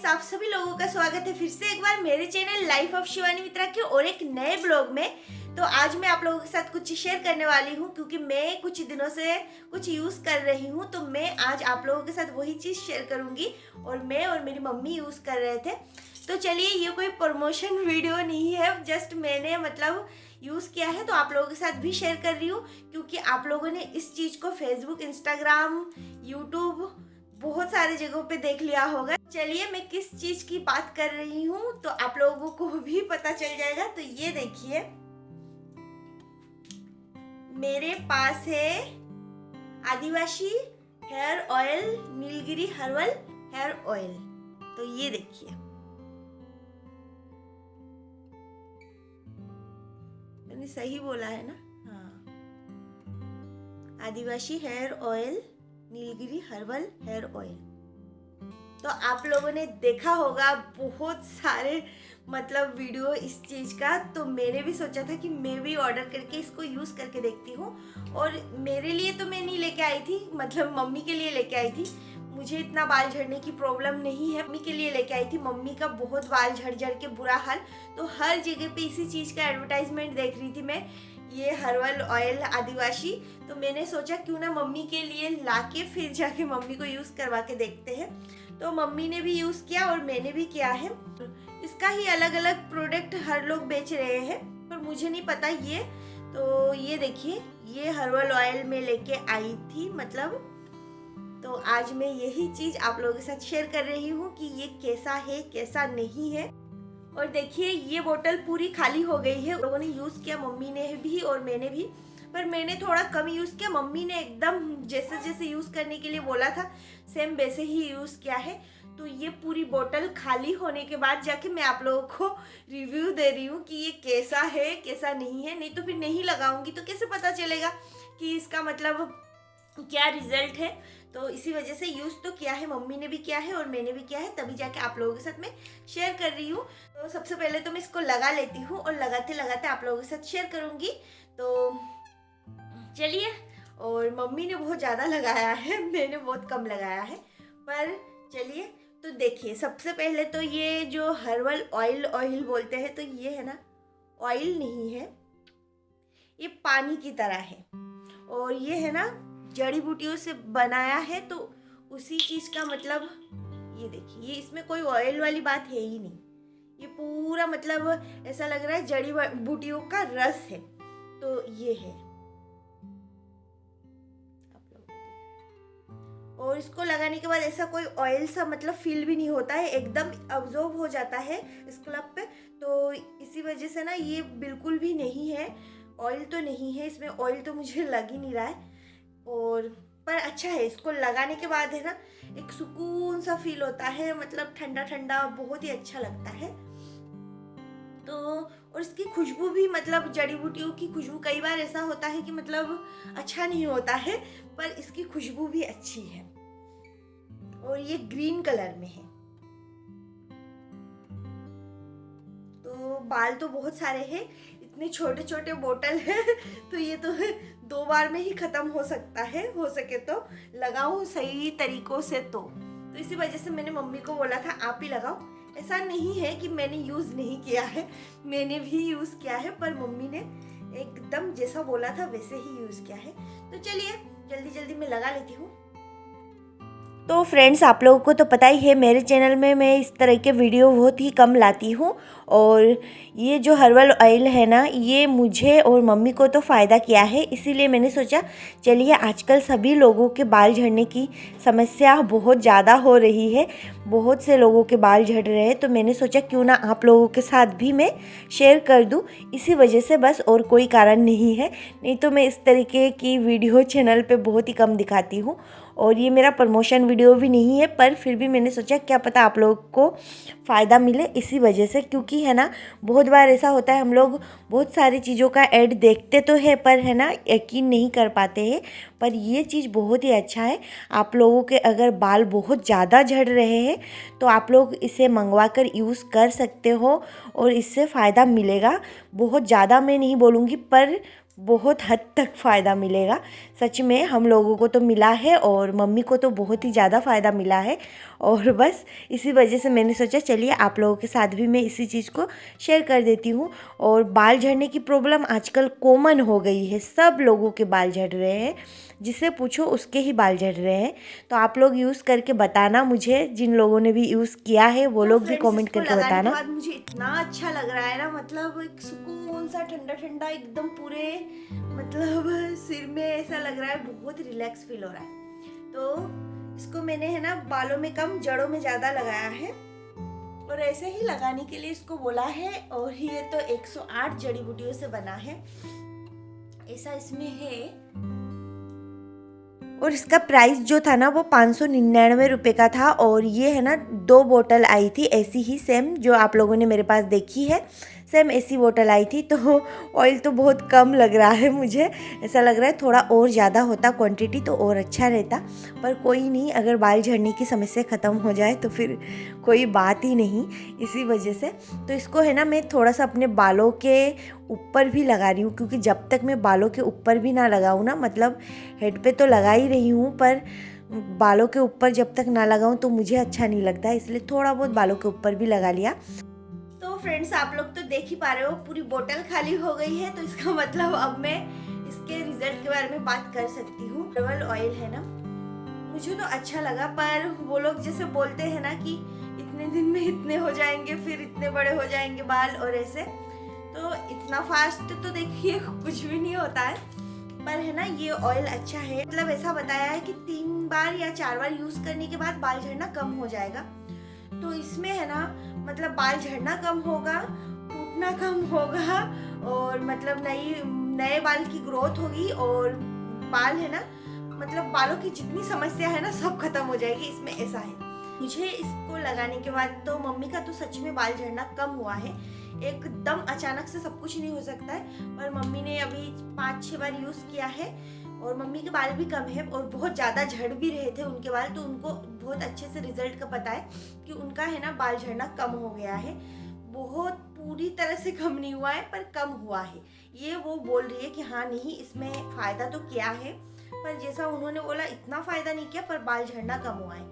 आप सभी लोगों का स्वागत है फिर से एक बार मेरे चैनल लाइफ ऑफ शिवानी मित्रा के और एक नए ब्लॉग में। तो आज मैं आप लोगों के साथ कुछ शेयर करने वाली हूँ क्योंकि मैं कुछ दिनों से कुछ यूज़ कर रही हूँ। तो मैं आज आप लोगों के साथ वही चीज़ शेयर करूँगी और मैं और मेरी मम्मी यूज़ कर रहे थे। तो चलिए, ये कोई प्रमोशन वीडियो नहीं है, जस्ट मैंने यूज़ किया है तो आप लोगों के साथ भी शेयर कर रही हूँ क्योंकि आप लोगों ने इस चीज़ को फेसबुक, इंस्टाग्राम, यूट्यूब बहुत सारे जगहों पे देख लिया होगा। चलिए, मैं किस चीज़ की बात कर रही हूँ तो आप लोगों को भी पता चल जाएगा। तो ये देखिए, मेरे पास है Adivasi hair oil, Nilgiri herbal hair oil. तो ये देखिए, मैंने सही बोला है ना? हाँ, Adivasi hair oil, Nilgiri herbal hair oil. तो आप लोगों ने देखा होगा बहुत सारे वीडियो इस चीज़ का। तो मैंने भी सोचा था कि मैं भी ऑर्डर करके इसको यूज़ करके देखती हूँ। और मेरे लिए तो मैं नहीं लेके आई थी, मम्मी के लिए लेके आई थी। मुझे इतना बाल झड़ने की प्रॉब्लम नहीं है, मम्मी के लिए लेके आई थी। मम्मी का बहुत बाल झड़ झड़ के बुरा हाल, तो हर जगह पे इसी चीज़ का एडवर्टाइजमेंट देख रही थी मैं, ये हर्बल ऑयल आदिवासी। तो मैंने सोचा क्यों ना मम्मी के लिए लाके फिर जाके मम्मी को यूज़ करवा के देखते हैं। तो मम्मी ने भी यूज़ किया और मैंने भी किया है। इसका ही अलग अलग प्रोडक्ट हर लोग बेच रहे हैं पर मुझे नहीं पता ये। तो ये देखिए, ये हर्बल ऑयल में लेके आई थी तो आज मैं यही चीज़ आप लोगों के साथ शेयर कर रही हूँ कि ये कैसा है कैसा नहीं है। और देखिए, ये बोतल पूरी खाली हो गई है। लोगों ने यूज़ किया, मम्मी ने भी और मैंने भी, पर मैंने थोड़ा कम यूज़ किया। मम्मी ने एकदम जैसे जैसे यूज़ करने के लिए बोला था सेम वैसे ही यूज़ किया है। तो ये पूरी बोतल खाली होने के बाद जाके मैं आप लोगों को रिव्यू दे रही हूँ कि ये कैसा है कैसा नहीं है। नहीं तो फिर नहीं लगाऊंगी तो कैसे पता चलेगा कि इसका क्या रिजल्ट है। तो इसी वजह से यूज़ तो किया है, मम्मी ने भी किया है और मैंने भी किया है, तभी जाके आप लोगों के साथ मैं शेयर कर रही हूँ। तो सबसे पहले तो मैं इसको लगा लेती हूँ और लगाते लगाते आप लोगों के साथ शेयर करूँगी। तो चलिए, और मम्मी ने बहुत ज़्यादा लगाया है, मैंने बहुत कम लगाया है, पर चलिए। तो देखिए, सबसे पहले तो ये जो हर्बल ऑयल बोलते हैं, तो ये है ना, ऑयल नहीं है, ये पानी की तरह है। और ये है ना, जड़ी बूटियों से बनाया है। तो उसी चीज़ का ये देखिए, ये इसमें कोई ऑयल वाली बात है ही नहीं। ये पूरा ऐसा लग रहा है जड़ी बूटियों का रस है। तो ये है, और इसको लगाने के बाद ऐसा कोई ऑयल सा फील भी नहीं होता है, एकदम अब्जॉर्ब हो जाता है स्कल्प पे। तो इसी वजह से ना, ये बिल्कुल भी नहीं है, ऑयल तो नहीं है इसमें, ऑयल तो मुझे लग ही नहीं रहा है। और पर अच्छा है, इसको लगाने के बाद है ना, एक सुकून सा फील होता है, ठंडा ठंडा, बहुत ही अच्छा लगता है। तो और इसकी खुशबू भी जड़ी बूटियों की खुशबू, कई बार ऐसा होता है कि अच्छा नहीं होता है, पर इसकी खुशबू भी अच्छी है। और ये ग्रीन कलर में है। तो बाल तो बहुत सारे हैं, इतने छोटे छोटे बोतल है, तो ये तो 2 बार में ही खत्म हो सकता है, हो सके तो लगाओ सही तरीकों से। तो इसी वजह से मैंने मम्मी को बोला था आप ही लगाओ। ऐसा नहीं है कि मैंने यूज़ नहीं किया है, मैंने भी यूज़ किया है, पर मम्मी ने एकदम जैसा बोला था वैसे ही यूज़ किया है। तो चलिए, जल्दी जल्दी मैं लगा लेती हूँ। तो फ्रेंड्स, आप लोगों को तो पता ही है, मेरे चैनल में मैं इस तरह के वीडियो बहुत ही कम लाती हूँ। और ये जो हर्बल ऑयल है ना, ये मुझे और मम्मी को तो फ़ायदा किया है, इसीलिए मैंने सोचा चलिए, आजकल सभी लोगों के बाल झड़ने की समस्या बहुत ज़्यादा हो रही है, बहुत से लोगों के बाल झड़ रहे हैं। तो मैंने सोचा क्यों ना आप लोगों के साथ भी मैं शेयर कर दूँ, इसी वजह से बस, और कोई कारण नहीं है। नहीं तो मैं इस तरीके की वीडियो चैनल पे बहुत ही कम दिखाती हूँ। और ये मेरा प्रमोशन वीडियो भी नहीं है, पर फिर भी मैंने सोचा क्या पता आप लोगों को फ़ायदा मिले, इसी वजह से। क्योंकि है ना, बहुत बार ऐसा होता है, हम लोग बहुत सारी चीज़ों का ऐड देखते तो है, पर है ना, यकीन नहीं कर पाते हैं। पर ये चीज़ बहुत ही अच्छा है। आप लोगों के अगर बाल बहुत ज़्यादा झड़ रहे हैं तो आप लोग इसे मंगवा कर यूज़ कर सकते हो और इससे फ़ायदा मिलेगा। बहुत ज़्यादा मैं नहीं बोलूँगी, पर बहुत हद तक फ़ायदा मिलेगा। सच में हम लोगों को तो मिला है और मम्मी को तो बहुत ही ज़्यादा फ़ायदा मिला है। और बस इसी वजह से मैंने सोचा चलिए आप लोगों के साथ भी मैं इसी चीज़ को शेयर कर देती हूँ। और बाल झड़ने की प्रॉब्लम आजकल कॉमन हो गई है, सब लोगों के बाल झड़ रहे हैं, जिससे पूछो उसके ही बाल झड़ रहे हैं। तो आप लोग यूज़ करके बताना मुझे, जिन लोगों ने भी यूज़ किया है वो लोग भी कमेंट करके बताना। बाद मुझे इतना अच्छा लग रहा है ना, मतलब एक सुकून सा, ठंडा ठंडा एकदम पूरे मतलब सिर में ऐसा लग रहा है, बहुत रिलैक्स फील हो रहा है। तो इसको मैंने है ना बालों में कम जड़ों में ज़्यादा लगाया है और ऐसे ही लगाने के लिए इसको बोला है। और ये तो 108 जड़ी बूटियों से बना है, ऐसा इसमें है। और इसका प्राइस जो था ना वो 599 रुपये का था। और ये है ना 2 बोतल आई थी ऐसी ही सेम, जो आप लोगों ने मेरे पास देखी है, सेम ऐसी बोतल आई थी। तो ऑयल तो बहुत कम लग रहा है, मुझे ऐसा लग रहा है थोड़ा और ज़्यादा होता क्वांटिटी तो और अच्छा रहता। पर कोई नहीं, अगर बाल झड़ने की समस्या ख़त्म हो जाए तो फिर कोई बात ही नहीं, इसी वजह से। तो इसको है ना मैं थोड़ा सा अपने बालों के ऊपर भी लगा रही हूँ, क्योंकि जब तक मैं बालों के ऊपर भी ना लगाऊँ ना, मतलब हेड पे तो लगा ही रही हूँ पर बालों के ऊपर जब तक ना लगाऊँ तो मुझे अच्छा नहीं लगता, इसलिए थोड़ा बहुत बालों के ऊपर भी लगा लिया। तो फ्रेंड्स आप लोग तो देख ही पा रहे हो पूरी बोतल खाली हो गई है, तो इसका मतलब अब मैं इसके रिजल्ट के बारे में बात कर सकती हूँ। डबल ऑयल है ना, मुझे तो अच्छा लगा, पर वो लोग जैसे बोलते हैं ना कि इतने दिन में इतने हो जाएंगे, फिर इतने बड़े हो जाएंगे बाल और ऐसे, तो इतना फास्ट तो देखिए कुछ भी नहीं होता है। पर है ना ये ऑयल अच्छा है, मतलब ऐसा बताया है कि 3 बार या 4 बार यूज करने के बाद बाल झड़ना कम हो जाएगा। तो इसमें है ना मतलब बाल झड़ना कम होगा, टूटना कम होगा, और मतलब नए बाल की ग्रोथ होगी, और बाल है ना मतलब बालों की जितनी समस्या है ना सब खत्म हो जाएगी, इसमें ऐसा है। मुझे इसको लगाने के बाद तो मम्मी का तो सच में बाल झड़ना कम हुआ है, एकदम अचानक से सब कुछ नहीं हो सकता है। और मम्मी ने अभी 5-6 बार यूज़ किया है और मम्मी के बाल भी कम है और बहुत ज़्यादा झड़ भी रहे थे उनके बाल, तो उनको बहुत अच्छे से रिजल्ट का पता है कि उनका है ना बाल झड़ना कम हो गया है। बहुत पूरी तरह से कम नहीं हुआ है पर कम हुआ है, ये वो बोल रही है कि हाँ नहीं इसमें फ़ायदा तो क्या है, पर जैसा उन्होंने बोला इतना फ़ायदा नहीं किया, पर बाल झड़ना कम हुआ है।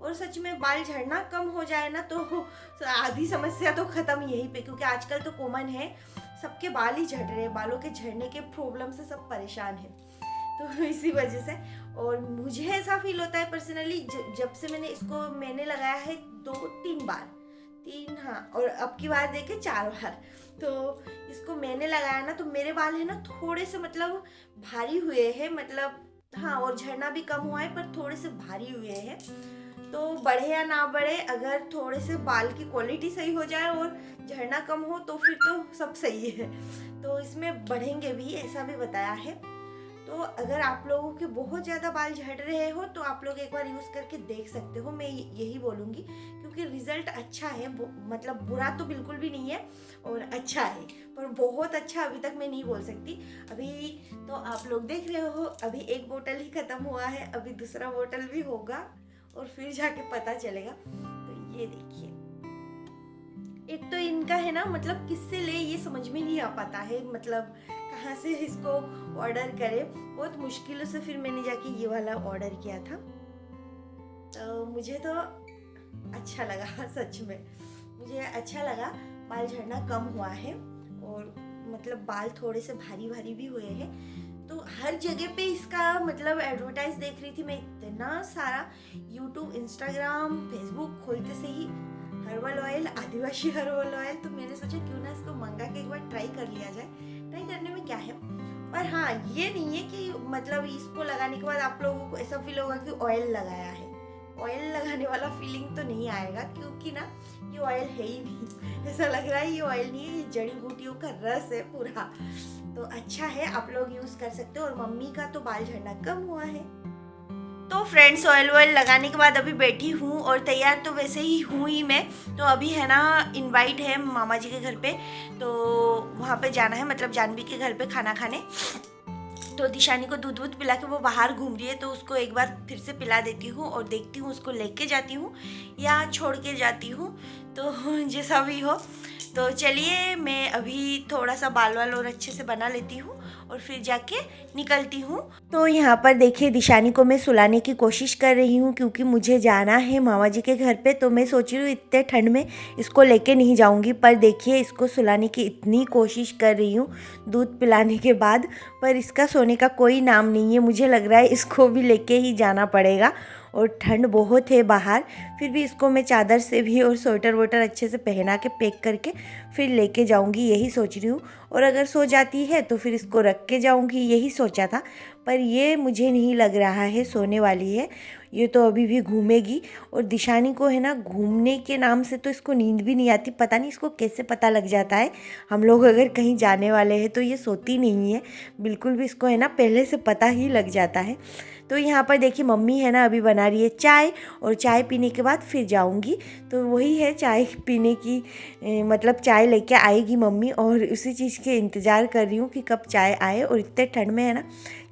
और सच में बाल झड़ना कम हो जाए ना तो आधी समस्या तो ख़त्म यहीं पे, क्योंकि आजकल तो कॉमन है सबके बाल ही झड़ रहे हैं, बालों के झड़ने के प्रॉब्लम से सब परेशान हैं, तो इसी वजह से। और मुझे ऐसा फील होता है पर्सनली, जब से मैंने लगाया है 2-3 बार, 3 हाँ, और अब की बार देखे 4 बार, तो इसको मैंने लगाया ना तो मेरे बाल है ना थोड़े से मतलब भारी हुए हैं, मतलब हाँ, और झड़ना भी कम हुआ है पर थोड़े से भारी हुए हैं। तो बढ़े या ना बढ़े, अगर थोड़े से बाल की क्वालिटी सही हो जाए और झड़ना कम हो तो फिर तो सब सही है, तो इसमें बढ़ेंगे भी, ऐसा भी बताया है। तो अगर आप लोगों के बहुत ज़्यादा बाल झड़ रहे हो तो आप लोग एक बार यूज़ करके देख सकते हो, मैं यही बोलूँगी, क्योंकि रिज़ल्ट अच्छा है, मतलब बुरा तो बिल्कुल भी नहीं है और अच्छा है, पर बहुत अच्छा अभी तक मैं नहीं बोल सकती। अभी तो आप लोग देख रहे हो, अभी 1 बोतल ही ख़त्म हुआ है, अभी दूसरा बोतल भी होगा और फिर जाके पता चलेगा। तो ये देखिए, एक तो इनका है ना मतलब किससे ले ये समझ में नहीं आ पाता है, मतलब कहाँ से इसको ऑर्डर करें, बहुत मुश्किलों से फिर मैंने जाके ये वाला ऑर्डर किया था। तो मुझे तो अच्छा लगा, सच में मुझे अच्छा लगा, बाल झड़ना कम हुआ है और मतलब बाल थोड़े से भारी भारी भी हुए हैं। तो हर जगह पे इसका मतलब एडवर्टाइज देख रही थी मैं, इतना सारा यूट्यूब, इंस्टाग्राम, फेसबुक खोलते से ही हर्बल ऑयल, आदिवासी हर्बल ऑयल, तो मैंने सोचा क्यों ना इसको मंगा के एक बार ट्राई कर लिया जाए, ट्राई करने में क्या है। पर हाँ ये नहीं है कि मतलब इसको लगाने के बाद आप लोगों को ऐसा फील होगा कि ऑयल लगाया है, ऑयल लगाने वाला फीलिंग तो नहीं आएगा, क्योंकि ना ये ऑयल है ही नहीं, ऐसा लग रहा है ये ऑयल नहीं है, ये जड़ी बूटियों का रस है पूरा। तो अच्छा है, आप लोग यूज़ कर सकते हो। और मम्मी का तो बाल झड़ना कम हुआ है। तो फ्रेंड्स ऑयल लगाने के बाद अभी बैठी हूँ और तैयार तो वैसे ही हूँ ही मैं, तो अभी है ना इनवाइट है मामा जी के घर पे, तो वहाँ पे जाना है, मतलब जानवी के घर पे खाना खाने। तो दिशानी को दूध वूध पिला के वो बाहर घूम रही है, तो उसको एक बार फिर से पिला देती हूँ और देखती हूँ उसको लेके जाती हूँ या छोड़ के जाती हूँ, तो जैसा भी हो। तो चलिए मैं अभी थोड़ा सा बाल वाल और अच्छे से बना लेती हूँ और फिर जाके निकलती हूँ। तो यहाँ पर देखिए दिशानी को मैं सुलाने की कोशिश कर रही हूँ क्योंकि मुझे जाना है मामा जी के घर पे। तो मैं सोच रही हूँ इतने ठंड में इसको लेके नहीं जाऊँगी, पर देखिए इसको सुलाने की इतनी कोशिश कर रही हूँ दूध पिलाने के बाद, पर इसका सोने का कोई नाम नहीं है। मुझे लग रहा है इसको भी लेके ही जाना पड़ेगा और ठंड बहुत है बाहर। फिर भी इसको मैं चादर से भी और स्वेटर वोटर अच्छे से पहना के पैक करके फिर लेके जाऊंगी, यही सोच रही हूँ। और अगर सो जाती है तो फिर इसको रख के जाऊंगी, यही सोचा था। पर ये मुझे नहीं लग रहा है सोने वाली है, ये तो अभी भी घूमेगी। और दिशानी को है ना घूमने के नाम से तो इसको नींद भी नहीं आती, पता नहीं इसको कैसे पता लग जाता है हम लोग अगर कहीं जाने वाले हैं तो ये सोती नहीं है बिल्कुल भी, इसको है ना पहले से पता ही लग जाता है। तो यहाँ पर देखिए मम्मी है ना अभी बना रही है चाय, और चाय पीने के बाद फिर जाऊँगी। तो वही है चाय पीने की मतलब चाय लेके आएगी मम्मी, और उसी चीज़ के इंतज़ार कर रही हूँ कि कब चाय आए। और इतने ठंड में है ना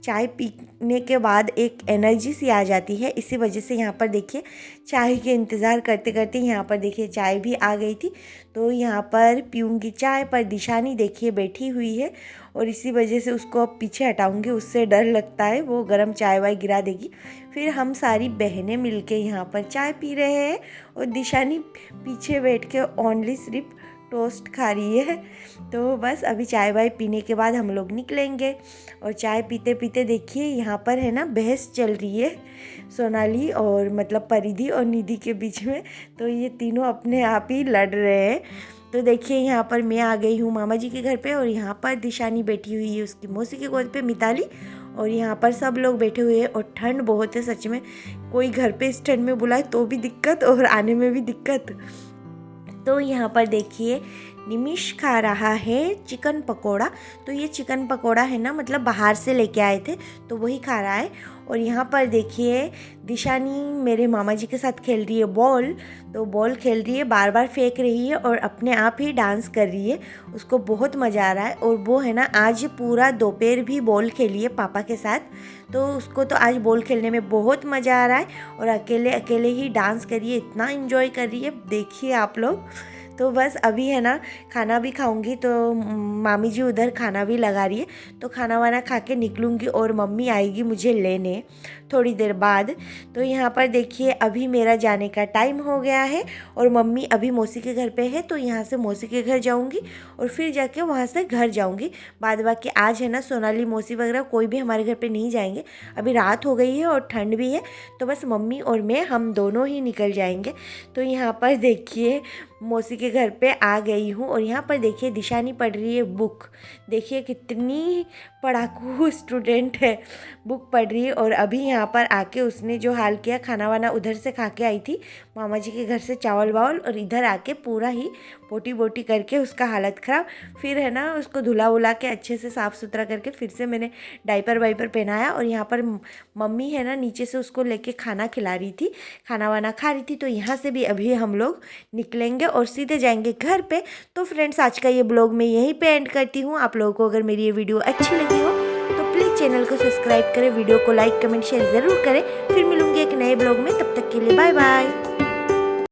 चाय पीने के बाद एक एनर्जी सी आ जाती है, इसी वजह से यहाँ पर देखिए चाय के इंतज़ार करते करते यहाँ पर देखिए चाय भी आ गई थी। तो यहाँ पर पीऊँगी चाय, पर दिशानी देखिए बैठी हुई है और इसी वजह से उसको अब पीछे हटाऊँगी, उससे डर लगता है वो गर्म चाय वाय गिरा देगी। फिर हम सारी बहनें मिलके यहाँ पर चाय पी रहे हैं और दिशानी पीछे बैठ के ओनली सिर्फ टोस्ट खा रही है। तो बस अभी चाय वाय पीने के बाद हम लोग निकलेंगे। और चाय पीते पीते देखिए यहाँ पर है ना बहस चल रही है सोनाली और मतलब परिधि और निधि के बीच में। तो ये तीनों अपने आप ही लड़ रहे हैं। तो देखिए यहाँ पर मैं आ गई हूँ मामा जी के घर पे, और यहाँ पर दिशानी बैठी हुई है उसकी मौसी के गोद पे मिताली, और यहाँ पर सब लोग बैठे हुए हैं। और ठंड बहुत है सच में, कोई घर पे इस ठंड में बुलाए तो भी दिक्कत और आने में भी दिक्कत। तो यहाँ पर देखिए निमिष खा रहा है चिकन पकोड़ा। तो ये चिकन पकोड़ा है ना मतलब बाहर से लेके आए थे तो वही खा रहा है। और यहाँ पर देखिए दिशानी मेरे मामा जी के साथ खेल रही है बॉल। तो बॉल खेल रही है, बार बार फेंक रही है और अपने आप ही डांस कर रही है, उसको बहुत मज़ा आ रहा है। और वो है ना आज पूरा दोपहर भी बॉल खेली है पापा के साथ, तो उसको तो आज बॉल खेलने में बहुत मज़ा आ रहा है। और अकेले अकेले ही डांस कर रही है, इतना इन्जॉय कर रही है, देखिए आप लोग। तो बस अभी है ना खाना भी खाऊंगी, तो मामी जी उधर खाना भी लगा रही है, तो खाना वाना खा के निकलूँगी और मम्मी आएगी मुझे लेने थोड़ी देर बाद। तो यहाँ पर देखिए अभी मेरा जाने का टाइम हो गया है और मम्मी अभी मौसी के घर पे है, तो यहाँ से मौसी के घर जाऊँगी और फिर जाके वहाँ से घर जाऊँगी। बाद बाकी आज है ना सोनाली मौसी वगैरह कोई भी हमारे घर पे नहीं जाएंगे, अभी रात हो गई है और ठंड भी है, तो बस मम्मी और मैं हम दोनों ही निकल जाएंगे। तो यहाँ पर देखिए मौसी के घर पे आ गई हूँ और यहाँ पर देखिए दिशानी पढ़ रही है बुक। देखिए कितनी पढ़ाकू स्टूडेंट है, बुक पढ़ रही है। और अभी यहाँ पर आके उसने जो हाल किया, खाना वाना उधर से खा के आई थी मामा जी के घर से चावल वावल, और इधर आके पूरा ही पोटी बोटी करके उसका हालत ख़राब। फिर है ना उसको धुला उला के अच्छे से साफ़ सुथरा करके फिर से मैंने डाइपर वाइपर पहनाया। और यहाँ पर मम्मी है ना नीचे से उसको लेके खाना खिला रही थी, खाना वाना खा रही थी। तो यहाँ से भी अभी हम लोग निकलेंगे और सीधे जाएंगे घर पे। तो फ्रेंड्स आज का ये ब्लॉग मैं यहीं पे एंड करती हूँ। आप लोगों को अगर मेरी ये वीडियो अच्छी लगी हो तो प्लीज़ चैनल को सब्सक्राइब करें, वीडियो को लाइक कमेंट शेयर ज़रूर करें। फिर मिलूंगी एक नए ब्लॉग में, तब तक के लिए बाय बाय।